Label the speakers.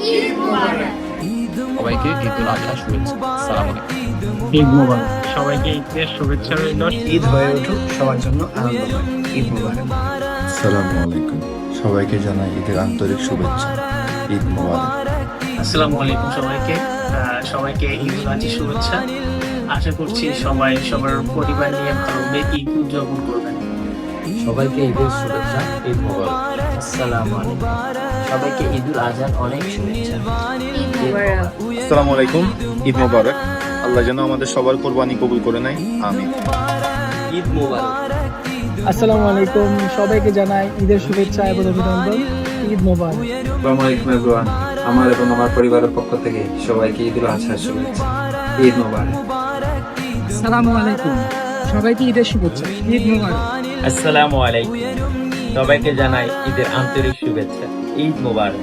Speaker 1: ঈদ মোবারক।
Speaker 2: সবাইকে ঈদুল আজহা শুভেচ্ছা। আসসালামু আলাইকুম।
Speaker 3: ঈদ মোবারক। সবাইকে ঈদের শুভেচ্ছা রইল।
Speaker 4: ঈদ হয়ে উঠুক সবার জন্য আনন্দময়। ঈদ মোবারক।
Speaker 5: আসসালামু আলাইকুম। সবাইকে জানাই ঈদের আন্তরিক শুভেচ্ছা। ঈদ মোবারক।
Speaker 3: আসসালামু আলাইকুম সবাইকে। সবাইকে ঈদুল আজহা শুভেচ্ছা। আশা করছি সবাই সবার পরিবার নিয়ে ভালোভাবে ঈদ উদযাপন করবেন।
Speaker 6: সবাইকে ঈদের শুভেচ্ছা। ঈদ মোবারক। আসসালামু আলাইকুম। সবাইকে ঈদুল আজহার অনেক শুভেচ্ছা।
Speaker 1: ঈদ মোবারক।
Speaker 7: আসসালামু আলাইকুম। ঈদ মোবারক। আল্লাহ যেন আমাদের সবার কোরবানি কবুল করে নেয়, আমিন।
Speaker 6: ঈদ মোবারক।
Speaker 8: আসসালামু আলাইকুম। সবাইকে জানাই ঈদের শুভেচ্ছা এবং অভিনন্দন। ঈদ মোবারক।
Speaker 9: আসসালামু আলাইকুম এভরিওয়ান। আমার এবং আমার পরিবারের পক্ষ থেকে সবাইকে ঈদুল আজহার শুভেচ্ছা। ঈদ মোবারক।
Speaker 8: আসসালামু আলাইকুম। সবাইকে ঈদের শুভেচ্ছা। ঈদ মোবারক।
Speaker 6: আসসালামু আলাইকুম। সবাইকে জানাই ঈদের আন্তরিক শুভেচ্ছা। ঈদ মোবারক।